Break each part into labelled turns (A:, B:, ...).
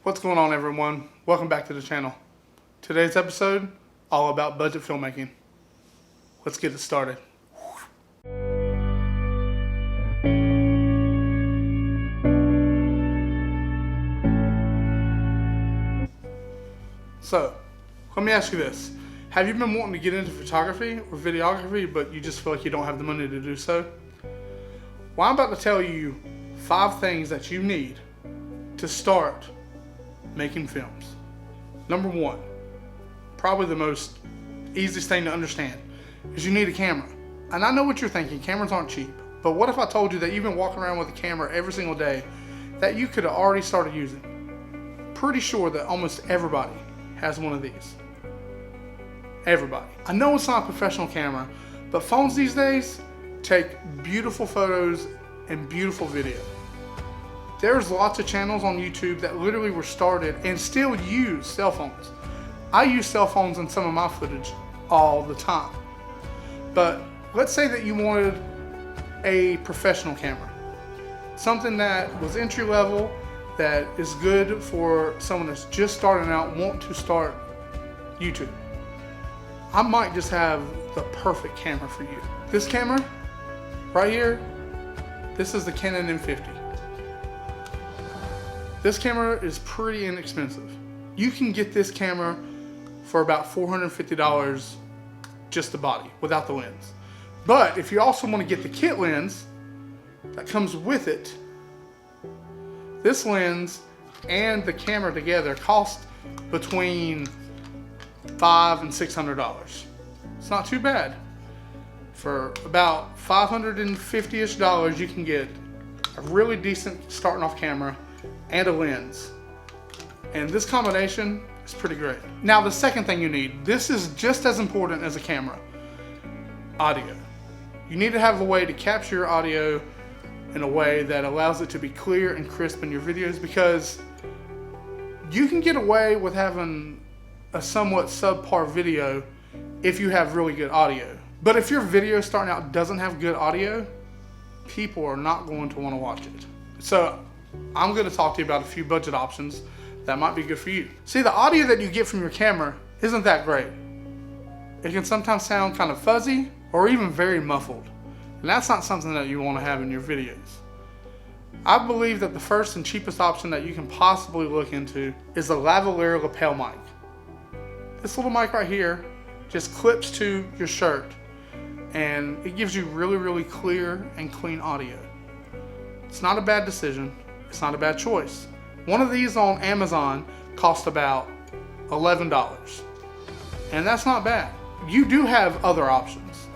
A: What's going on, everyone? Welcome back to the channel. Today's episode, all about budget filmmaking. Let's get it started. So, let me ask you this. Have you been wanting to get into photography or videography, but you just feel like you don't have the money to do so? Well, I'm about to tell you 5 things that you need to start making films. Number 1, probably the most easiest thing to understand, is you need a camera. And I know what you're thinking, cameras aren't cheap. But what if I told you that you've been walking around with a camera every single day that you could have already started using? Pretty sure that almost everybody has one of these. Everybody. I know it's not a professional camera, but phones these days take beautiful photos and beautiful video. There's lots of channels on YouTube that literally were started and still use cell phones. I use cell phones in some of my footage all the time. But let's say that you wanted a professional camera. Something that was entry level, that is good for someone that's just starting out, want to start YouTube. I might just have the perfect camera for you. This camera right here, this is the Canon M50. This camera is pretty inexpensive. You can get this camera for about $450, just the body, without the lens. But if you also want to get the kit lens that comes with it, this lens and the camera together cost between $500 and $600. It's not too bad. For about $550-ish, you can get a really decent starting off camera and a lens. And this combination is pretty great. Now, the second thing you need, this is just as important as a camera: audio. You need to have a way to capture your audio in a way that allows it to be clear and crisp in your videos, because you can get away with having a somewhat subpar video if you have really good audio. But if your video starting out doesn't have good audio, people are not going to want to watch it. So I'm going to talk to you about a few budget options that might be good for you. See, the audio that you get from your camera isn't that great. It can sometimes sound kind of fuzzy or even very muffled. And that's not something that you want to have in your videos. I believe that the first and cheapest option that you can possibly look into is a lavalier lapel mic. This little mic right here just clips to your shirt, and it gives you really clear and clean audio. It's not a bad decision. It's not a bad choice. One of these on Amazon cost about $11. And that's not bad. You do have other options.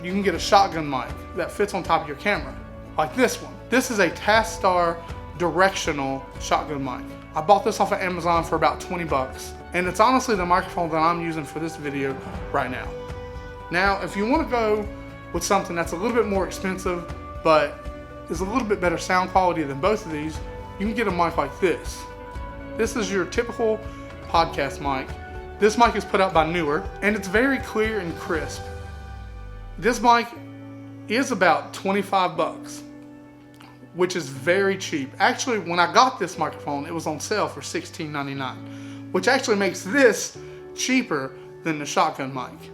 A: You can get a shotgun mic that fits on top of your camera, like this one. This is a Tastar directional shotgun mic. I bought this off of Amazon for about 20 bucks. And it's honestly the microphone that I'm using for this video right now. Now, if you want to go with something that's a little bit more expensive, but is a little bit better sound quality than both of these, you can get a mic like this. This is your typical podcast mic. This mic is put out by Neewer, and it's very clear and crisp. This mic is about 25 bucks, which is very cheap. Actually, when I got this microphone, it was on sale for $16.99, which actually makes this cheaper than the shotgun mic.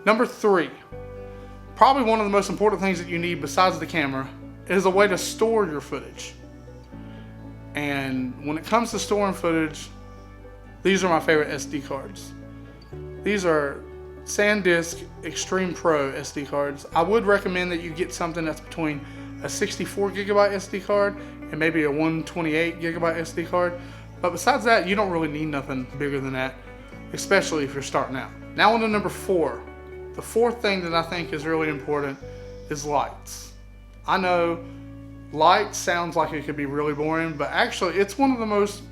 A: Number 3, probably one of the most important things that you need besides the camera is a way to store your footage. And when it comes to storing footage, these are my favorite SD cards. These are SanDisk Extreme Pro SD cards. I would recommend that you get something that's between a 64 gigabyte SD card and maybe a 128 gigabyte SD card. But besides that, you don't really need nothing bigger than that, especially if you're starting out. Now on to number 4. The fourth thing that I think is really important is lights. I know light sounds like it could be really boring, but actually it's one of the most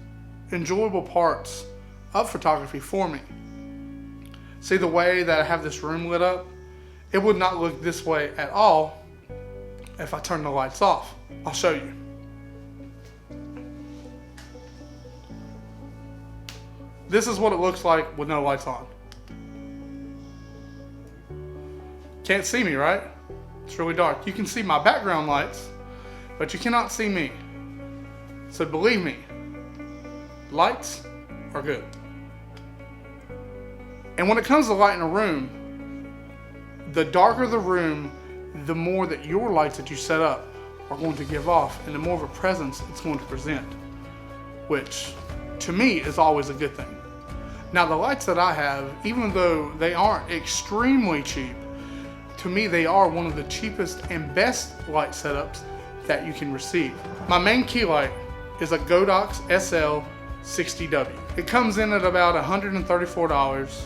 A: enjoyable parts of photography for me. See, the way that I have this room lit up, it would not look this way at all if I turn the lights off. I'll show you. This is what it looks like with no lights on. Can't see me, right? It's really dark. You can see my background lights, but you cannot see me. So believe me, lights are good. And when it comes to light in a room, the darker the room, the more that your lights that you set up are going to give off, and the more of a presence it's going to present, which to me is always a good thing. Now the lights that I have, even though they aren't extremely cheap, to me they are one of the cheapest and best light setups that you can receive. My main key light is a Godox SL-60W. It comes in at about $134.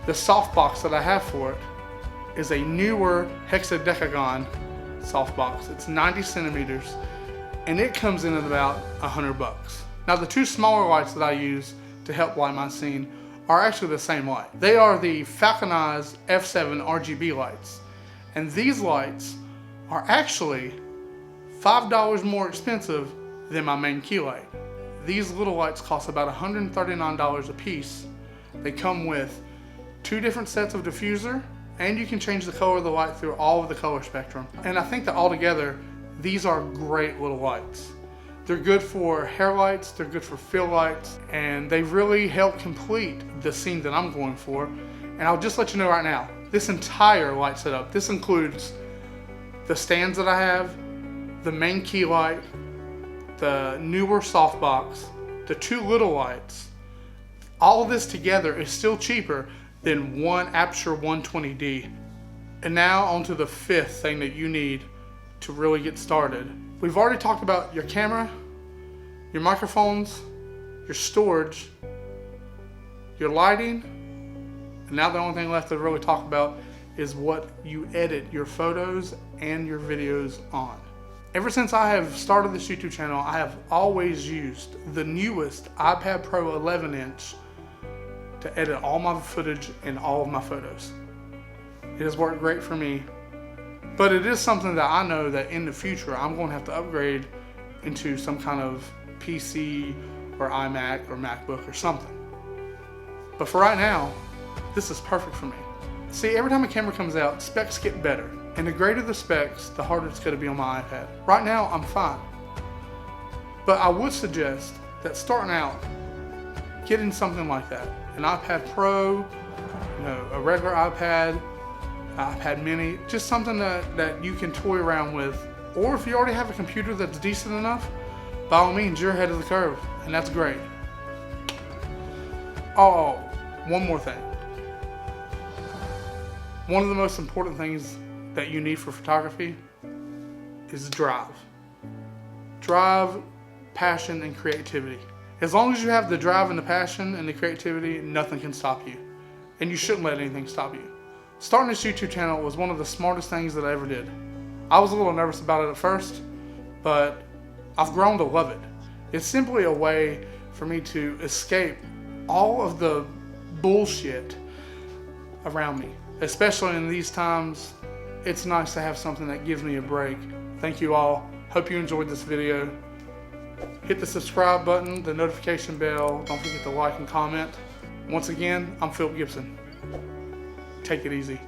A: The softbox that I have for it is a Neewer hexadecagon softbox. It's 90 centimeters, and it comes in at about $100. Now the two smaller lights that I use to help light my scene are actually the same light. They are the Falcon F7 RGB lights, and these lights are actually $5 more expensive than my main key light. These little lights cost about $139 a piece. They come with 2 different sets of diffuser, and you can change the color of the light through all of the color spectrum. And I think that altogether, these are great little lights. They're good for hair lights, they're good for fill lights, and they really help complete the scene that I'm going for. And I'll just let you know right now, this entire light setup, this includes the stands that I have, the main key light, the Neewer softbox, the 2 little lights. All of this together is still cheaper than one Aperture 120D. And now onto the 5th thing that you need to really get started. We've already talked about your camera, your microphones, your storage, your lighting, and now the only thing left to really talk about is what you edit your photos and your videos on. Ever since I have started this YouTube channel, I have always used the newest iPad Pro 11-inch to edit all my footage and all of my photos. It has worked great for me, but it is something that I know that in the future I'm going to have to upgrade into some kind of PC or iMac or MacBook or something. But for right now, this is perfect for me. See, every time a camera comes out, specs get better. And the greater the specs, the harder it's going to be on my iPad. Right now, I'm fine. But I would suggest that starting out, getting something like that. An iPad Pro, a regular iPad, iPad mini, just something that you can toy around with. Or if you already have a computer that's decent enough, by all means, you're ahead of the curve, and that's great. Oh, one more thing. One of the most important things that you need for photography is drive. Drive, passion, and creativity. As long as you have the drive and the passion and the creativity, nothing can stop you. And you shouldn't let anything stop you. Starting this YouTube channel was one of the smartest things that I ever did. I was a little nervous about it at first, but I've grown to love it. It's simply a way for me to escape all of the bullshit around me. Especially in these times, it's nice to have something that gives me a break. Thank you all. Hope you enjoyed this video. Hit the subscribe button, the notification bell. Don't forget to like and comment. Once again, I'm Philip Gibson. Take it easy.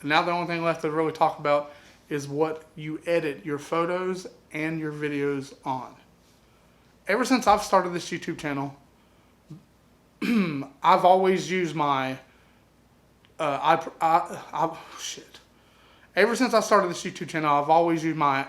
A: And now the only thing left to really talk about is what you edit your photos and your videos on. Ever since I've started this YouTube channel, I've always used my Ever since I started this YouTube channel, I've always used my